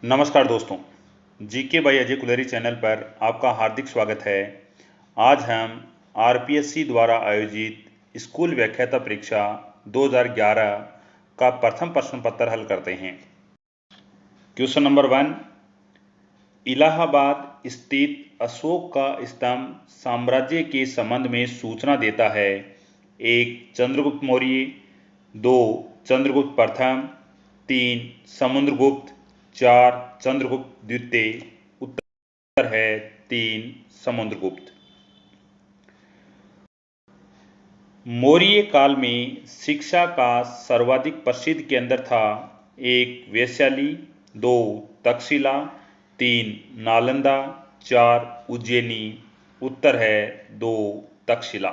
नमस्कार दोस्तों, GK by Ajay कुलरी channel पर आपका हार्दिक स्वागत है। आज हम आरपीएससी द्वारा आयोजित स्कूल व्याख्याता परीक्षा 2011 का प्रथम प्रश्न पत्र हल करते हैं। क्वेश्चन नंबर 1, इलाहाबाद स्थित अशोक का स्तंभ साम्राज्य के संबंध में सूचना देता है। 1. चंद्रगुप्त मौर्य, 2. चंद्रगुप्त प्रथम, 3. समुद्रगुप्त, 4. चंद्रगुप्त द्वितीय। उत्तर है 3. समुद्रगुप्त। मौर्य काल में शिक्षा का सर्वाधिक प्रसिद्ध केंद्र था। 1. वैशाली, 2. तक्षशिला, 3. नालंदा, 4. उज्जैनी। उत्तर है 2. तक्षशिला।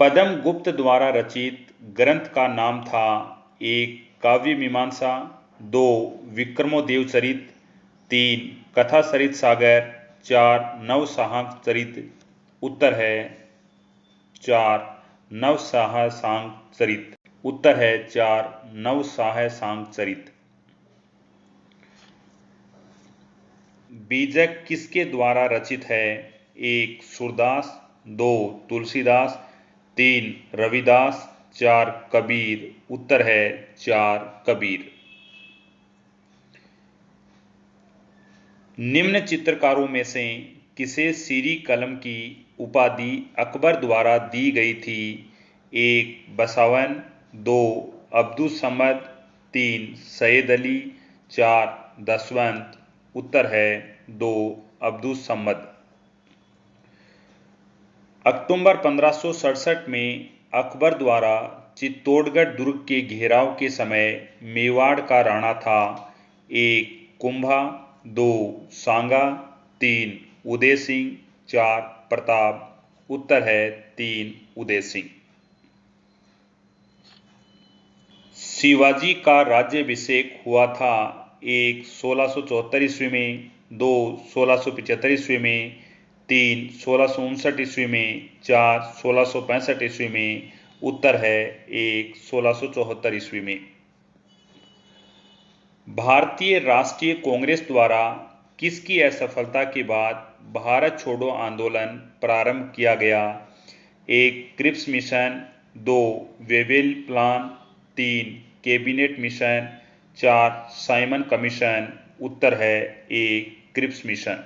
पद्म गुप्त द्वारा रचित ग्रंथ का नाम था। 1. काव्य मीमांसा, 2. विक्रमोदेव चरित, 3. कथा सरित सागर, 4. नवसाहस चरित। उत्तर है 4. नवसाहसांक चरित। उत्तर है 4. नवसाहसांक चरित। बीजक किसके द्वारा रचित है? 1. सूरदास, 2. तुलसीदास, 3. रविदास, 4. कबीर। उत्तर है 4. कबीर। निम्न चित्रकारों में से किसे सीरी कलम की उपाधि अकबर द्वारा दी गई थी? 1. बसावन, 2. अब्दुल समद, 3. सैयद अली, 4. दशवंत। उत्तर है 2. अब्दुल समद। अक्टूबर 1567 में अकबर द्वारा चित्तौड़गढ़ दुर्ग के घेराव के समय मेवाड़ का राणा था। 1. कुंभा, 2. सांगा, 3. उदय सिंह, 4. प्रताप। उत्तर है 3. उदय सिंह। शिवाजी का राज्याभिषेक हुआ था। 1. 1674 ईस्वी में, 2. 1675 ईस्वी में, 3. 1659 ईस्वी में, 4. 1665 ईस्वी में। उत्तर है 1. 1674 ईस्वी में। भारतीय राष्ट्रीय कांग्रेस द्वारा किसकी असफलता के बाद भारत छोड़ो आंदोलन प्रारंभ किया गया? 1. Cripps mission, 2. Wavell plan, 3. Cabinet mission, 4. Simon commission. उत्तर है 1. Cripps mission.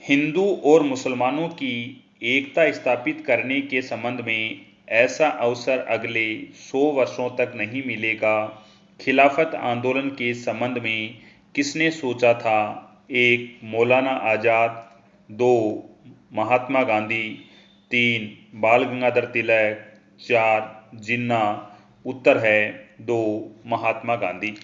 हिंदू और मुसलमानों की एकता स्थापित करने के संबंध में ऐसा अवसर अगले 100 वर्षों तक नहीं मिलेगा। खिलाफत आंदोलन के संबंध में किसने सोचा था? 1. मौलाना आजाद, 2. महात्मा गांधी, 3. बाल गंगाधर तिलक, 4. जिन्ना। उत्तर है 2. महात्मा गांधी।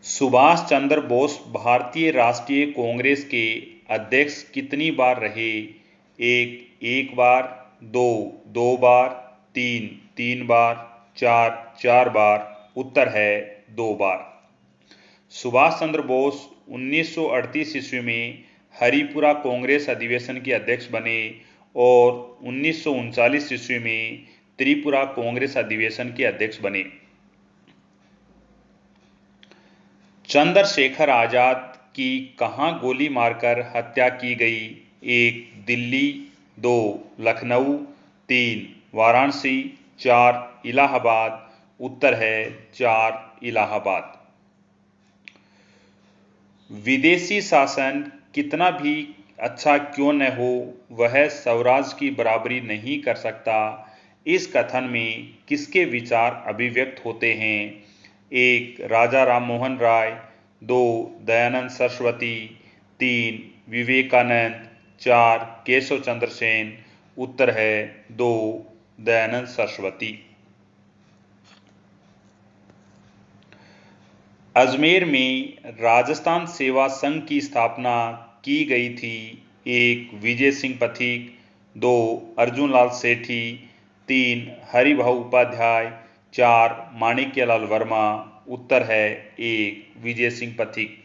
सुभाष चंद्र बोस भारतीय राष्ट्रीय कांग्रेस के अध्यक्ष कितनी बार रहे? 1. एक बार, 2. दो बार, 3. तीन बार, 4. चार बार। उत्तर है 2 बार। सुभाष चंद्र बोस 1938 ईस्वी में हरिपुरा कांग्रेस अधिवेशन के अध्यक्ष बने और 1939 ईस्वी में त्रिपुरा कांग्रेस अधिवेशन के अध्यक्ष बने। चंद्रशेखर आजाद की कहां गोली मारकर हत्या की गई? 1. दिल्ली, 2. लखनऊ, 3. वाराणसी, 4. इलाहाबाद। उत्तर है 4. इलाहाबाद। विदेशी शासन कितना भी अच्छा क्यों न हो, वह स्वराज की बराबरी नहीं कर सकता। इस कथन में किसके विचार अभिव्यक्त होते हैं? 1. राजा राममोहन राय, 2. दयानंद सरस्वती, 3. विवेकानंद, 4. केशव चंद्र सेन। उत्तर है 2. दयानंद सरस्वती। अजमेर में राजस्थान सेवा संघ की स्थापना की गई थी। 1. विजय सिंह पथिक, 2. अर्जुन लाल सेठी, 3. हरिभाऊ उपाध्याय, 4. माणिक्यलाल वर्मा। उत्तर है 1. विजय सिंह पथिक।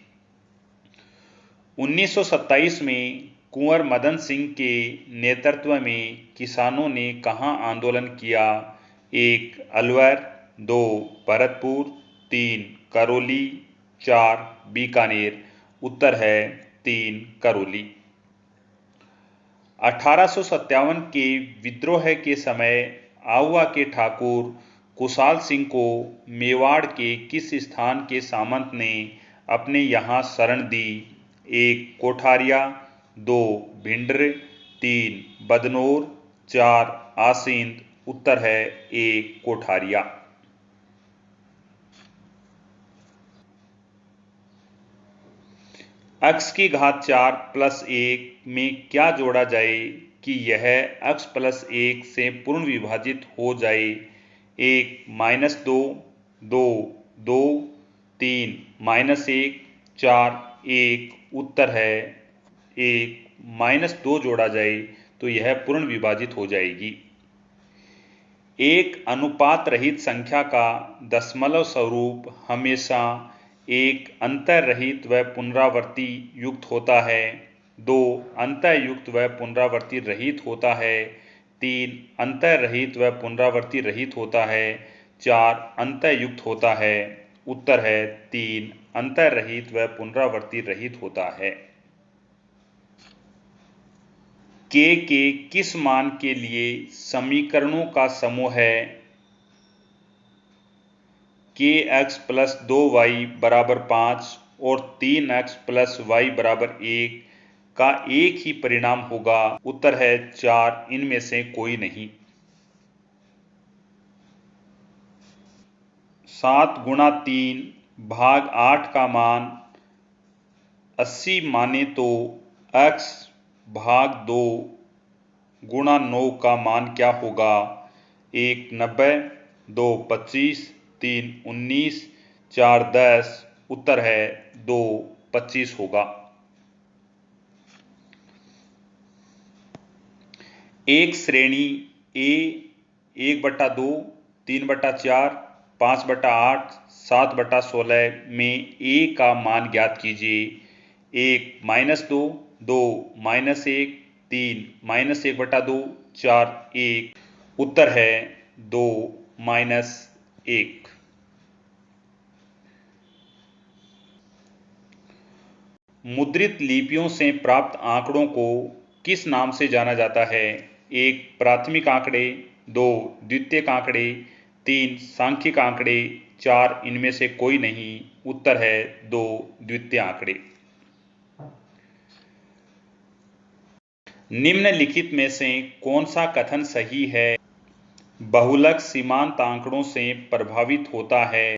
1927 में कुंवर मदन सिंह के नेतृत्व में किसानों ने कहां आंदोलन किया? 1 अलवर, 2 भरतपुर, 3 करौली, 4 बीकानेर। उत्तर है 3 करौली। 1857 के विद्रोह के समय आहुआ के ठाकुर कुशाल सिंह को मेवाड़ के किस स्थान के सामंत ने अपने यहाँ शरण दी? 1 कोठारिया, 2 भिंडर, 3 बदनौर, 4 आसींद। उत्तर है 1 कोठारिया। x की घात 4 प्लस 1 में क्या जोड़ा जाए कि यह x प्लस 1 से पूर्ण विभाजित हो जाए? 1 -2, 2 2, 3 -1, 4 1। उत्तर है 1 -2 जोड़ा जाए तो यह पूर्ण विभाजित हो जाएगी। एक अनुपात रहित संख्या का दशमलव स्वरूप हमेशा एक अंतर रहित व पुनरावृत्ति युक्त होता है, 2 अंतर युक्त व पुनरावृत्ति रहित होता है, 3 अंतर रहित व पुनरावृत्ति रहित होता है, 4 अंतर युक्त होता है। उत्तर है 3 अंतर रहित व पुनरावृत्ति रहित होता है। k के किस मान के लिए समीकरणों का समूह है? kx प्लस 2y बराबर 5 और 3x प्लस y बराबर 1 का एक ही परिणाम होगा। उत्तर है 4 इनमें से कोई नहीं। 7 गुणा 3 भाग 8 का मान 80 माने तो x भाग 2 गुणा 9 का मान क्या होगा? 1 90, 2 25, 3 19, 4 10। उत्तर है 2 25 होगा। एक श्रेणी A 1/2, 3/4, 5/8, 7/16 में A का मान ज्ञात कीजिए। 1 -2, 2 -1, 3 -1/2, 4 1। उत्तर है 2 -1। मुद्रित लिपियों से प्राप्त आंकड़ों को किस नाम से जाना जाता है? 1 प्राथमिक आंकड़े, 2 द्वितीयक आंकड़े, 3 सांख्यिक आंकड़े, 4 इनमें से कोई नहीं। उत्तर है 2 द्वितीय आंकड़े। निम्नलिखित में से कौन सा कथन सही है? बहुलक सीमांत आंकड़ों से प्रभावित होता है।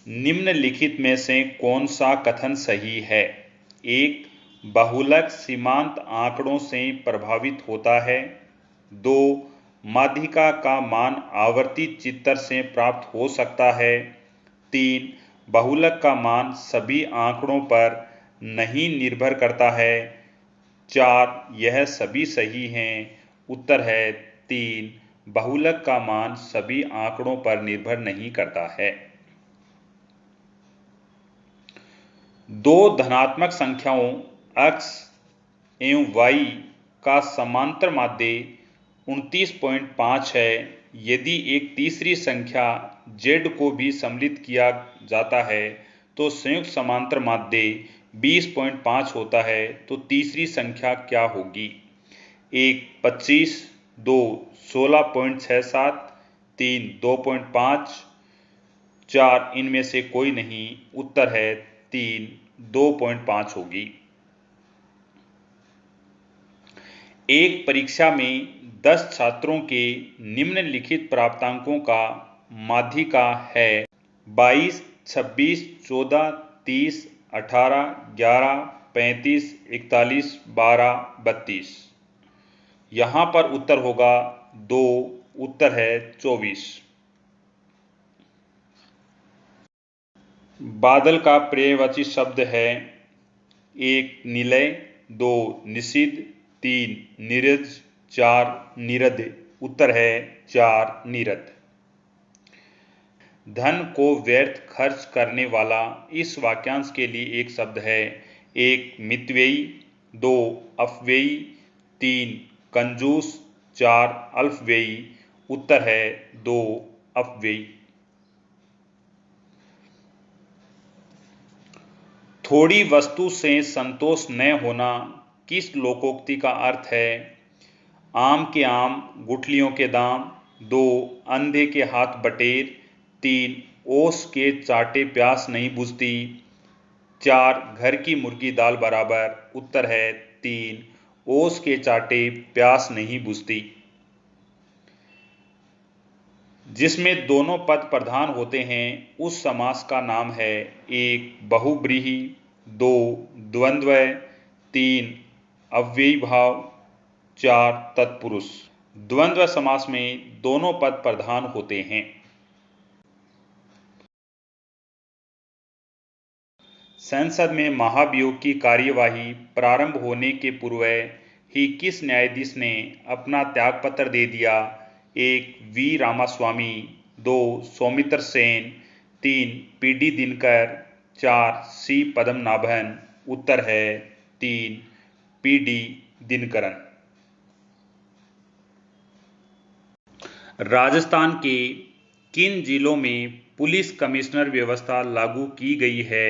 निम्नलिखित में से कौन सा कथन सही है? 1 बहुलक सीमांत आंकड़ों से प्रभावित होता है, 2 माध्यिका का मान आवर्ती चित्र से प्राप्त हो सकता है, 3 बहुलक का मान सभी आंकड़ों पर नहीं निर्भर करता है, 4 यह सभी सही हैं। उत्तर है 3 बहुलक का मान सभी आंकड़ों पर निर्भर नहीं करता है। दो धनात्मक संख्याओं x एवं y का समांतर माध्य 29.5 है। यदि एक तीसरी संख्या z को भी सम्मिलित किया जाता है तो संयुक्त समांतर माध्य 20.5 होता है। तो तीसरी संख्या क्या होगी? 1 25, 2 16.67, 3 2.5, 4 इनमें से कोई नहीं। उत्तर है 3 2.5 होगी। एक परीक्षा में 10 छात्रों के निम्नलिखित प्राप्तांकों का माध्यिका है 22, 26, 14, 30, 18, 11, 35, 41, 12, 32। यहाँ पर उत्तर होगा 2। उत्तर है 24। बादल का पर्यायवाची शब्द है 1 निलय, 2 निषिद्ध, 3 नीरज, 4 निरध। उत्तर है 4 निरध। धन को व्यर्थ खर्च करने वाला इस वाक्यांश के लिए एक शब्द है 1 मितव्ययी, 2 अपव्ययी, 3 कंजूस, 4 अल्पव्ययी। उत्तर है 2 अपव्ययी। थोड़ी वस्तु से संतोष न होना किस लोकोक्ति का अर्थ है? आम के आम गुठलियों के दाम, 2 अंधे के हाथ बटेर, 3 ओस के चाटे प्यास नहीं बुझती, 4 घर की मुर्गी दाल बराबर। उत्तर है 3 ओस के चाटे प्यास नहीं बुझती। जिसमें दोनों पद प्रधान होते हैं उस समास का नाम है 1 बहुव्रीहि, 2 द्वंद्व, 3 अव्ययी भाव, 4 तत्पुरुष। द्वंद्व समास में दोनों पद प्रधान होते हैं। संसद में महाभियोग की कार्यवाही प्रारंभ होने के पूर्व ही किस न्यायाधीश ने अपना त्यागपत्र दे दिया? 1 वी रामास्वामी, 2 सौमित्र सेन, 3 पीडी दिनकर, 4 सी पद्मनाभन। उत्तर है 3 पीडी दिनकरन। राजस्थान के किन जिलों में पुलिस कमिश्नर व्यवस्था लागू की गई है?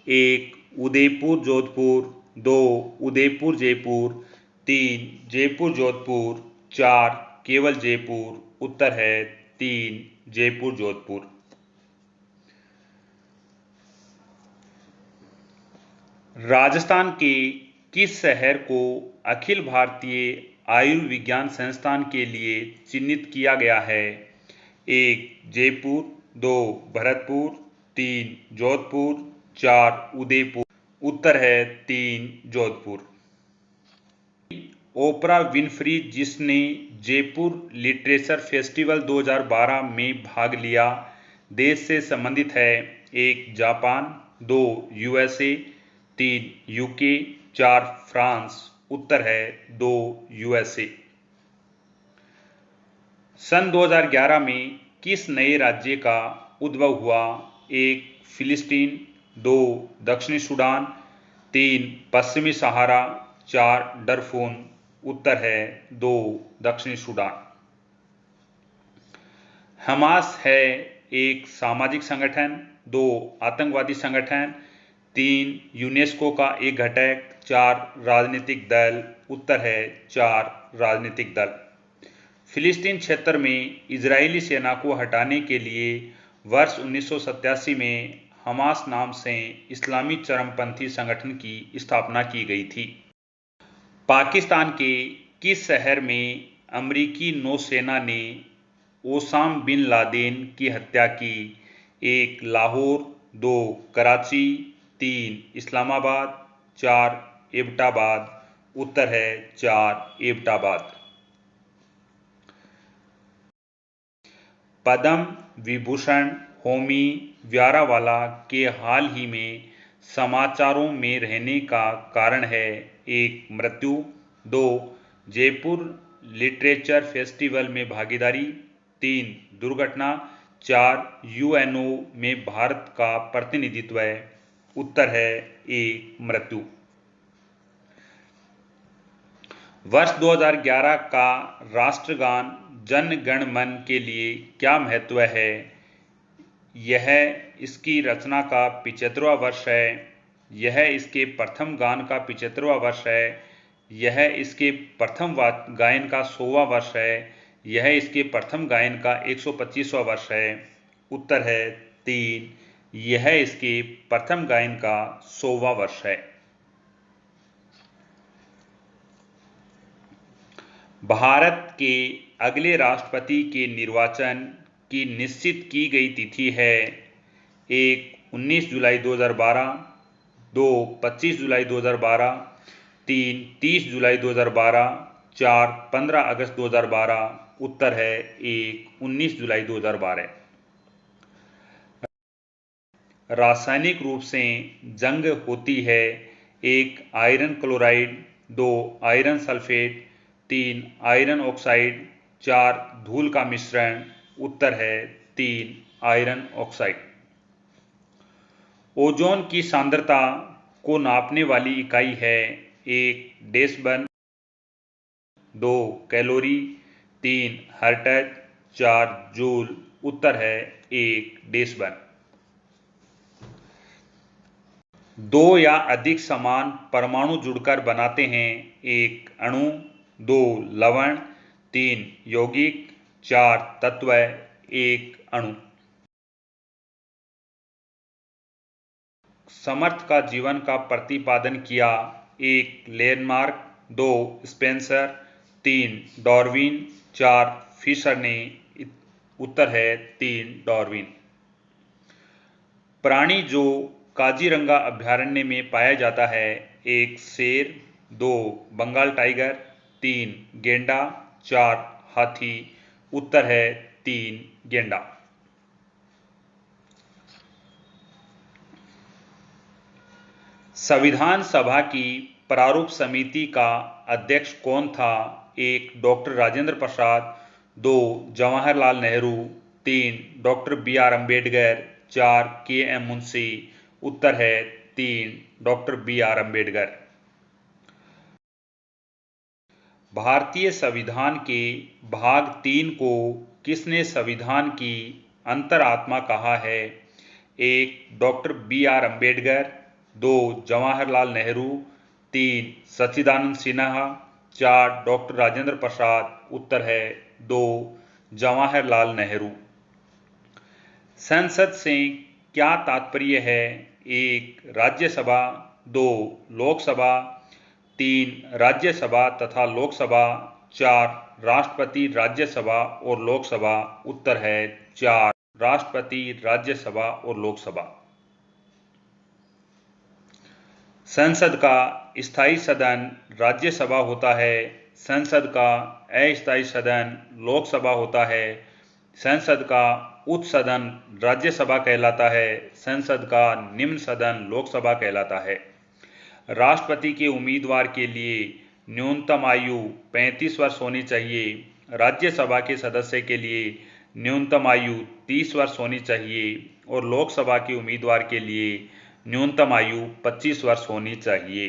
1 उदयपुर जोधपुर, 2 उदयपुर जयपुर, 3 जयपुर जोधपुर, 4 केवल जयपुर। उत्तर है 3 जयपुर जोधपुर। राजस्थान के किस शहर को अखिल भारतीय आयुर्विज्ञान संस्थान के लिए चिन्हित किया गया है? 1 जयपुर, 2 भरतपुर, 3 जोधपुर, 4 उदयपुर। उत्तर है 3 जोधपुर। ओपरा विनफ्री जिसने जयपुर लिटरेचर फेस्टिवल 2012 में भाग लिया, देश से संबंधित है? 1 जापान, 2 यूएसए, 3 यूके, 4 फ्रांस। उत्तर है 2 यूएसए। सन 2011 में किस नए राज्य का उद्भव हुआ? 1 फिलिस्तीन, 2 दक्षिणी सूडान, 3 पश्चिमी सहारा, 4 डरफून। उत्तर है 2 दक्षिणी सूडान। हमास है? 1 सामाजिक संगठन, 2 आतंकवादी संगठन, 3 यूनेस्को का एक घटक, 4 राजनीतिक दल। उत्तर है 4 राजनीतिक दल। फिलिस्तीन क्षेत्र में इजरायली सेना को हटाने के लिए वर्ष 1987 में हमास नाम से इस्लामी चरमपंथी संगठन की स्थापना की गई थी। पाकिस्तान के किस शहर में अमेरिकी नौसेना ने ओसामा बिन लादेन की हत्या की? 1 लाहौर, 2 कराची, 3 इस्लामाबाद, 4 एबटाबाद। उत्तर है 4 एबटाबाद। पद्म विभूषण होमी व्यारावाला के हाल ही में समाचारों में रहने का कारण है? 1 मृत्यु, 2 जयपुर लिटरेचर फेस्टिवल में भागीदारी, 3 दुर्घटना, 4 यूएनओ में भारत का प्रतिनिधित्व। उत्तर है 1 मृत्यु। वर्ष 2011 का राष्ट्रगान जन गण मन के लिए क्या महत्व है? यह इसकी रचना का 75वां वर्ष है, यह इसके प्रथम गान का 75वां वर्ष है, यह इसके प्रथम गायन का 100वां वर्ष है, यह इसके प्रथम गायन का 125वां वर्ष है। उत्तर है 3, यह इसके प्रथम गायन का 100वां वर्ष है। भारत के अगले राष्ट्रपति के निर्वाचन की निश्चित की गई तिथि है? 1 19 जुलाई 2012, 2 25 जुलाई 2012, 3 30 जुलाई 2012, 4 15 अगस्त 2012। उत्तर है 1 19 जुलाई 2012। रासायनिक रूप से जंग होती है? 1 iron chloride, 2 iron sulphate, 3 iron oxide, 4 धूल का मिश्रण। उत्तर है 3 आयरन ऑक्साइड। ओजोन की सांद्रता को नापने वाली इकाई है? 1 डेसिबल, 2 कैलोरी, 3 हर्ट्ज, 4 जूल। उत्तर है 1 डेसिबल। 2 या अधिक समान परमाणु जुड़कर बनाते हैं 1 अणु, 2 लवण, 3 यौगिक, 4 तत्व, 1 अणु। समर्थ का जीवन का प्रतिपादन किया 1 लेनमार्क, 2 स्पेंसर, 3 डार्विन, 4 फिशर ने। उत्तर है 3 डार्विन। प्राणी जो काजीरंगा अभयारण्य में पाया जाता है 1 शेर, 2 बंगाल टाइगर, 3 गेंडा, 4 हाथी। उत्तर है 3 गेंडा। संविधान सभा की प्रारूप समिति का अध्यक्ष कौन था 1 doctor Rajendra Prasad, 2 Jawaharlal Nehru, 3 doctor B R. Ambedkar, 4 K M. Munshi. उत्तर है 3 डॉक्टर बी.आर. अम्बेडकर। भारतीय संविधान के भाग 3 को किसने संविधान की अंतरात्मा कहा है 1 डॉक्टर बी.आर. अम्बेडकर, 2 जवाहरलाल नेहरू, 3 सच्चिदानंद सिन्हा, 4 डॉक्टर राजेंद्र प्रसाद। उत्तर है 2 जवाहरलाल नेहरू। संसद से क्या तात्पर्य है 1 राज्यसभा, 2 लोकसभा, 3 राज्यसभा तथा लोकसभा, 4 राष्ट्रपति राज्यसभा और लोकसभा। उत्तर है 4 राष्ट्रपति राज्यसभा और लोकसभा। संसद का स्थायी सदन राज्यसभा होता है, संसद का अस्थायी सदन लोकसभा होता है, संसद का उच्च सदन राज्यसभा कहलाता है, संसद का निम्न सदन लोकसभा कहलाता है। राष्ट्रपति के उम्मीदवार के लिए न्यूनतम आयु 35 वर्ष होनी चाहिए। राज्यसभा के सदस्य के लिए न्यूनतम आयु 30 वर्ष होनी चाहिए और लोकसभा के उम्मीदवार के लिए न्यूनतम आयु 25 वर्ष होनी चाहिए।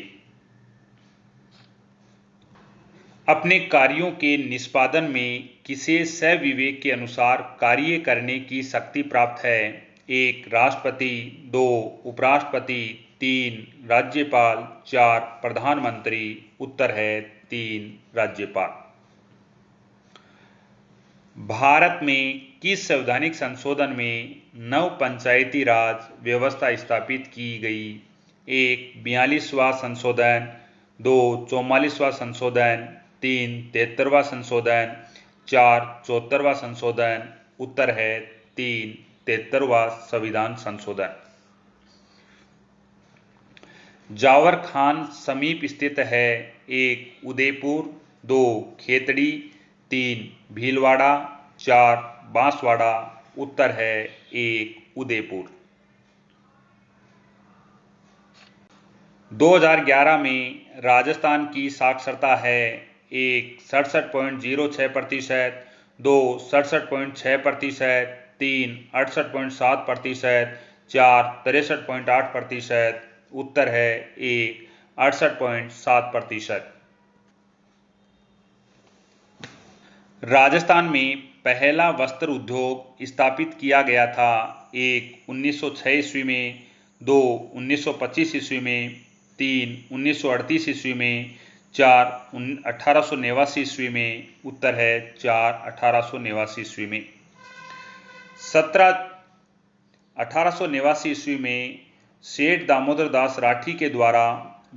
अपने कार्यों के निष्पादन में किसे स्वविवेक के अनुसार कार्य करने की शक्ति प्राप्त है 1 राष्ट्रपति, 2 उपराष्ट्रपति, 3 राज्यपाल, 4 प्रधानमंत्री। उत्तर है 3 राज्यपाल। भारत में किस संवैधानिक संशोधन में नव पंचायती राज व्यवस्था स्थापित की गई 1 42वां संशोधन, 2 44वां संशोधन, 3 73वां संशोधन, 4 74वां संशोधन। उत्तर है 3 73वां संविधान संशोधन। जावर खान समीप स्थित है 1 उदयपुर, 2 खेतड़ी, 3 भीलवाड़ा, 4 बांसवाड़ा। उत्तर है 1 उदयपुर। 2011 में राजस्थान की साक्षरता है 1 67.06%, 2 67.6%, 3 68.7%, 4 63.8%। उत्तर है 1 68.7%। राजस्थान में पहला वस्त्र उद्योग स्थापित किया गया था 1 1906 ईस्वी में, 2 1925 ईस्वी में, 3 1938 ईस्वी में, 4 1889 ईस्वी में। उत्तर है 4 1889 ईस्वी में। 1889 ईस्वी में सेठ दामोदर दास राठी के द्वारा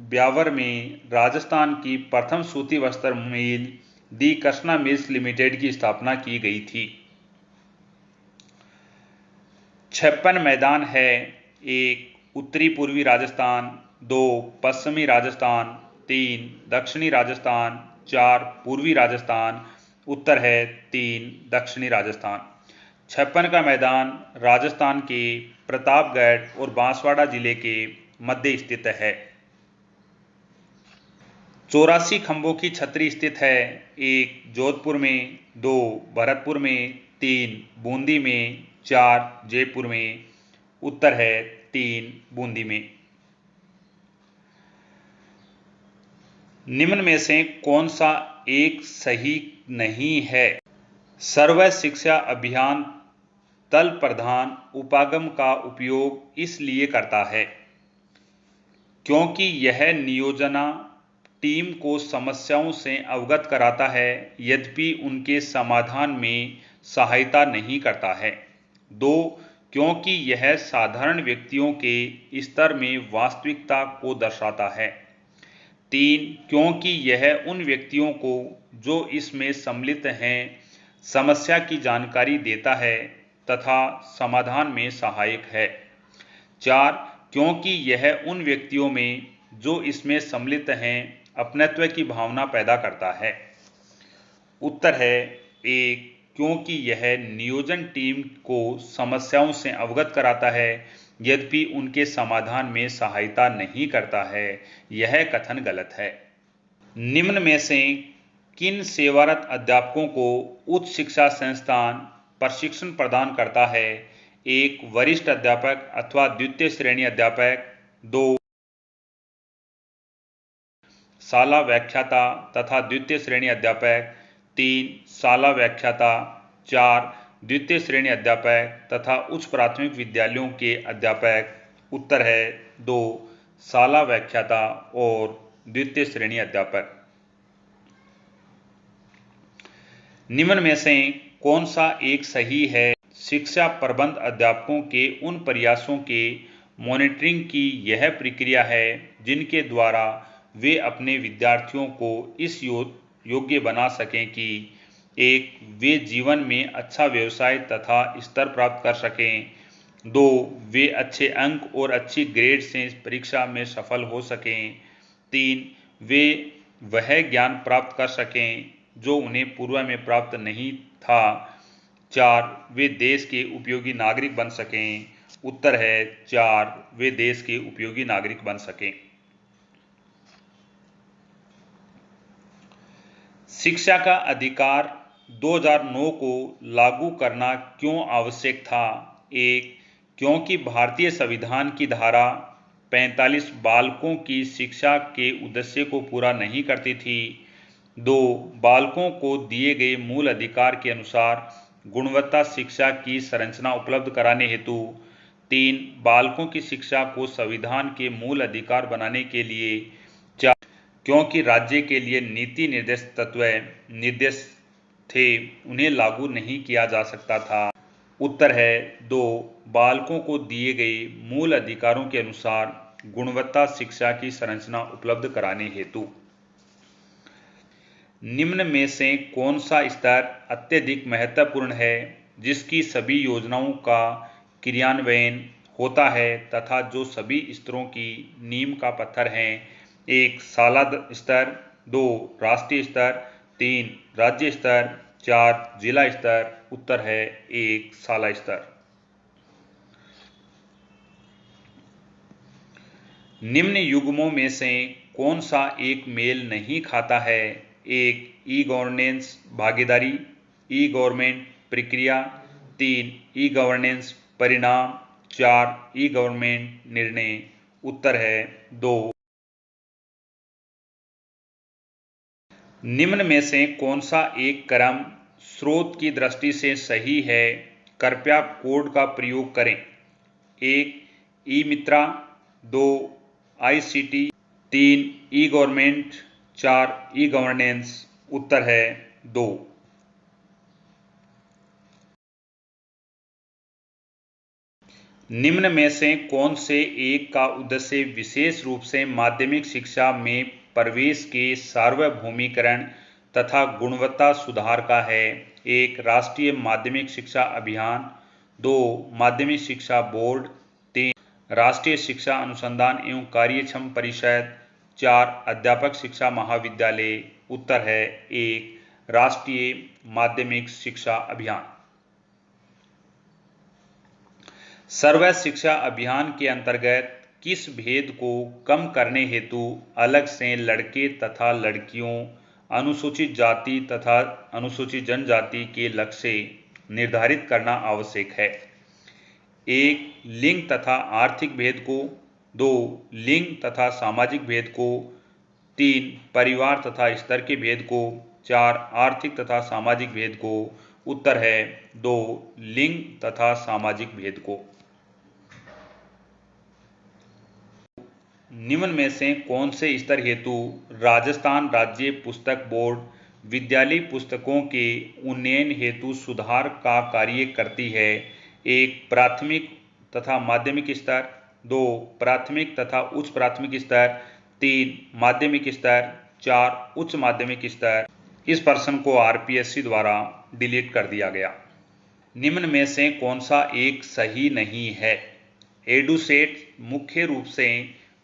ब्यावर में राजस्थान की प्रथम सूती वस्त्र मिल दी कृष्णा मिल्स लिमिटेड की स्थापना की गई थी। 56 मैदान है 1 उत्तरी पूर्वी राजस्थान, 2 पश्चिमी राजस्थान, 3 दक्षिणी राजस्थान, 4 पूर्वी राजस्थान। उत्तर है 3 दक्षिणी राजस्थान। 56 का मैदान राजस्थान के प्रतापगढ़ और बांसवाड़ा जिले के मध्य स्थित है। 84 खंभों की छतरी स्थित है 1 जोधपुर में, 2 भरतपुर में, 3 बूंदी में, 4 जयपुर में। उत्तर है 3 बूंदी में। निम्न में से कौन सा एक सही नहीं है सर्व शिक्षा अभियान तल प्रधान उपागम का उपयोग इसलिए करता है क्योंकि यह नियोजना टीम को समस्याओं से अवगत कराता है, यद्यपि उनके समाधान में सहायता नहीं करता है। 2. क्योंकि यह साधारण व्यक्तियों के स्तर में वास्तविकता को दर्शाता है। 3. क्योंकि यह उन व्यक्तियों को जो इसमें सम्मिलित हैं समस्या की जानकारी देता है तथा समाधान में सहायक है। 4. क्योंकि यह उन व्यक्तियों में जो इसमें सम्मिलित हैं अपनत्व की भावना पैदा करता है। उत्तर है 1. क्योंकि यह नियोजन टीम को समस्याओं से अवगत कराता है, यद्यपि उनके समाधान में सहायता नहीं करता है। यह कथन गलत है। निम्न में से किन सेवारत अध्यापकों को उच्च शिक्षा संस्थान प्रशिक्षण प्रदान करता है? 1. वरिष्ठ अध्यापक अथवा द्वितीय श्रेणी अध्यापक। 2. शाला व्याख्याता तथा द्वितीय श्रेणी अध्यापक। 3. शाला व्याख्याता। 4. द्वितीय श्रेणी अध्यापक तथा उच्च प्राथमिक विद्यालयों के अध्यापक। उत्तर है 2. शाला व्याख्याता और द्वितीय श्रेणी अध्यापक। निम्न में से कौन सा एक सही है? शिक्षा प्रबंध अध्यापकों के उन प्रयासों के मॉनिटरिंग की यह प्रक्रिया है जिनके द्वारा वे अपने विद्यार्थियों को इस योग्य बना सकें कि 1. वे जीवन में अच्छा व्यवसाय तथा स्तर प्राप्त कर सकें। 2. वे अच्छे अंक और अच्छी ग्रेड से परीक्षा में सफल हो सकें। 3. वे वह ज्ञान प्राप्त कर सकें जो उन्हें पूर्व में प्राप्त नहीं था। 4. वे देश के उपयोगी नागरिक बन सकें। उत्तर है 4. वे देश के उपयोगी नागरिक बन सकें। शिक्षा का अधिकार 2009 को लागू करना क्यों आवश्यक था? 1. क्योंकि भारतीय संविधान की धारा 45 बालकों की शिक्षा के उद्देश्य को पूरा नहीं करती थी। 2. बालकों को दिए गए मूल अधिकार के अनुसार गुणवत्ता शिक्षा की संरचना उपलब्ध कराने हेतु। 3. बालकों की शिक्षा को संविधान के मूल अधिकार बनाने के लिए। 4. क्योंकि राज्य के लिए नीति निर्देश तत्व निर्देश थे, उन्हें लागू नहीं किया जा सकता था। उत्तर है 2. बालकों को दिए गए मूल अधिकारों के अनुसार गुणवत्ता शिक्षा की संरचना उपलब्ध कराने हेतु। निम्न में से कौन सा स्तर अत्यधिक महत्वपूर्ण है जिसकी सभी योजनाओं का क्रियान्वयन होता है तथा जो सभी स्तरों की नींव का पत्थर हैं? 1. शाला स्तर। 2. राष्ट्रीय स्तर। 3. राज्य स्तर। 4. जिला स्तर। उत्तर है 1. शाला स्तर। निम्न युग्मों में से कौन सा एक मेल नहीं खाता है? 1. ई गवर्नेंस भागीदारी। ई गवर्नमेंट प्रक्रिया। 3. ई गवर्नेंस परिणाम। 4. ई गवर्नमेंट निर्णय। उत्तर है 2. निम्न में से कौन सा एक क्रम स्रोत की दृष्टि से सही है? कृपया कोड का प्रयोग करें। 1. E Mitra. 2. ICT। 3. E government. 4. E governance. उत्तर है 2. निम्न में से कौन से एक का उद्देश्य विशेष रूप से माध्यमिक शिक्षा में प्रवेश के सार्वभौमिकरण तथा गुणवत्ता सुधार का है? 1. राष्ट्रीय माध्यमिक शिक्षा अभियान। 2. माध्यमिक शिक्षा बोर्ड। 3. राष्ट्रीय शिक्षा अनुसंधान एवं कार्यक्षम परिषद। 4. अध्यापक शिक्षा महाविद्यालय। उत्तर है 1. राष्ट्रीय माध्यमिक शिक्षा अभियान। सर्व शिक्षा अभियान के अंतर्गत किस भेद को कम करने हेतु अलग से लड़के तथा लड़कियों, अनुसूचित जाति तथा अनुसूचित जनजाति के लक्ष्य निर्धारित करना आवश्यक है? 1. लिंग तथा आर्थिक भेद को। 2. लिंग तथा सामाजिक भेद को। 3. परिवार तथा स्तर के भेद को। 4. आर्थिक तथा सामाजिक भेद को। उत्तर है 2 लिंग तथा सामाजिक भेद को। निम्न में से कौन से स्तर हेतु राजस्थान राज्य पुस्तक बोर्ड विद्यालय पुस्तकों के उन्नयन हेतु सुधार का कार्य करती है? 1 प्राथमिक तथा माध्यमिक स्तर, 2 प्राथमिक तथा उच्च प्राथमिक स्तर, 3 माध्यमिक स्तर, 4 उच्च माध्यमिक स्तर। इस प्रश्न को आरपीएससी द्वारा डिलीट कर दिया गया। निम्न में से कौन सा एक सही नहीं है? एडुसेट मुख्य रूप से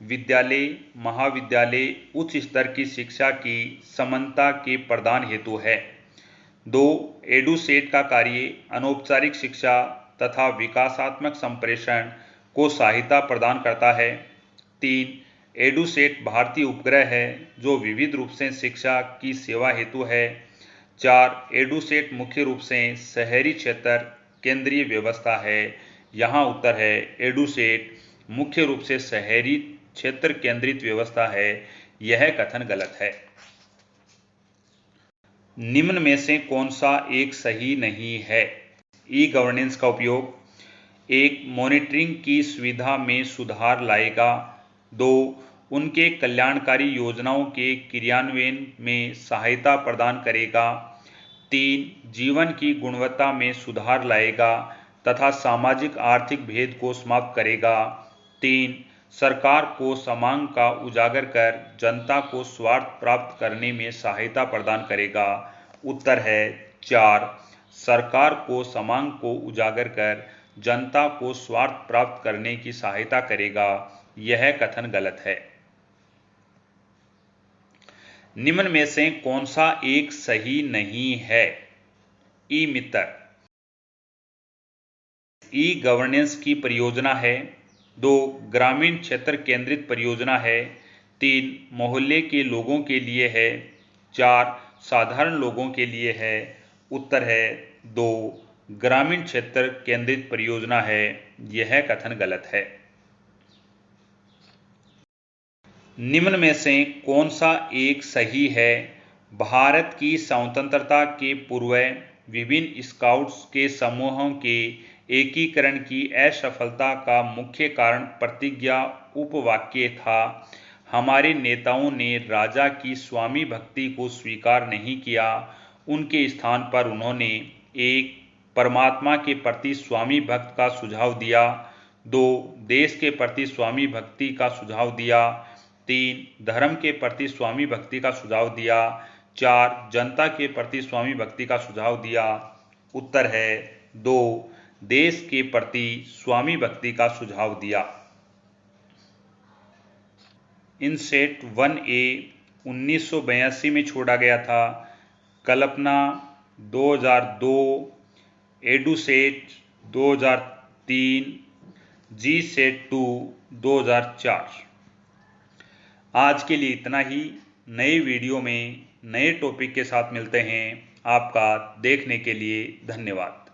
विद्यालय, महाविद्यालय, उच्च स्तर की शिक्षा की समानता के प्रदान हेतु है। 2 एडुसेट का कार्य अनौपचारिक शिक्षा तथा विकासात्मक संप्रेषण को सहायता प्रदान करता है। 3 एडुसेट भारतीय उपग्रह है जो विविध रूप से शिक्षा की सेवा हेतु है। 4 एडुसेट मुख्य रूप से शहरी क्षेत्र केंद्रीय व्यवस्था है। यहाँ उत्तर है एडुसेट मुख्य रूप से शहरी क्षेत्र केंद्रित व्यवस्था है। यह कथन गलत है। निम्न में से कौन सा एक सही नहीं है? ई गवर्नेंस का उपयोग 1 मॉनिटरिंग की सुविधा में सुधार लाएगा। 2 उनके कल्याणकारी योजनाओं के क्रियान्वयन में सहायता प्रदान करेगा। 3 जीवन की गुणवत्ता में सुधार लाएगा तथा सामाजिक आर्थिक भेद को समाप्त करेगा। 3 सरकार को समांग का उजागर कर जनता को स्वार्थ प्राप्त करने में सहायता प्रदान करेगा। उत्तर है 4 सरकार को समांग को उजागर कर जनता को स्वार्थ प्राप्त करने की सहायता करेगा। यह कथन गलत है। निम्न में से कौन सा एक सही नहीं है? ई मित्र ई गवर्नेंस की परियोजना है। 2 ग्रामीण क्षेत्र केंद्रित परियोजना है। 3 मोहल्ले के लोगों के लिए है। 4 साधारण लोगों के लिए है। उत्तर है 2 ग्रामीण क्षेत्र केंद्रित परियोजना है। यह कथन गलत है। निम्न में से कौन सा एक सही है? भारत की स्वतंत्रता के पूर्व विभिन्न स्काउट्स के समूहों के एकीकरण की असफलता का मुख्य कारण प्रतिज्ञा उपवाक्य था। हमारे नेताओं ने राजा की स्वामी भक्ति को स्वीकार नहीं किया। उनके स्थान पर उन्होंने 1 परमात्मा के प्रति स्वामी भक्त का सुझाव दिया। 2 देश के प्रति स्वामी भक्ति का सुझाव दिया। 3 धर्म के प्रति स्वामी भक्ति का सुझाव दिया। 4 जनता के प्रति स्वामी भक्ति का सुझाव दिया। उत्तर है 2 देश के प्रति स्वामी भक्ति का सुझाव दिया। इनसेट 1A 1982 में छोड़ा गया था। कल्पना 2002, एडुसेट 2003, जीसेट 2 2004। आज के लिए इतना ही। नए वीडियो में नए टॉपिक के साथ मिलते हैं। आपका देखने के लिए धन्यवाद।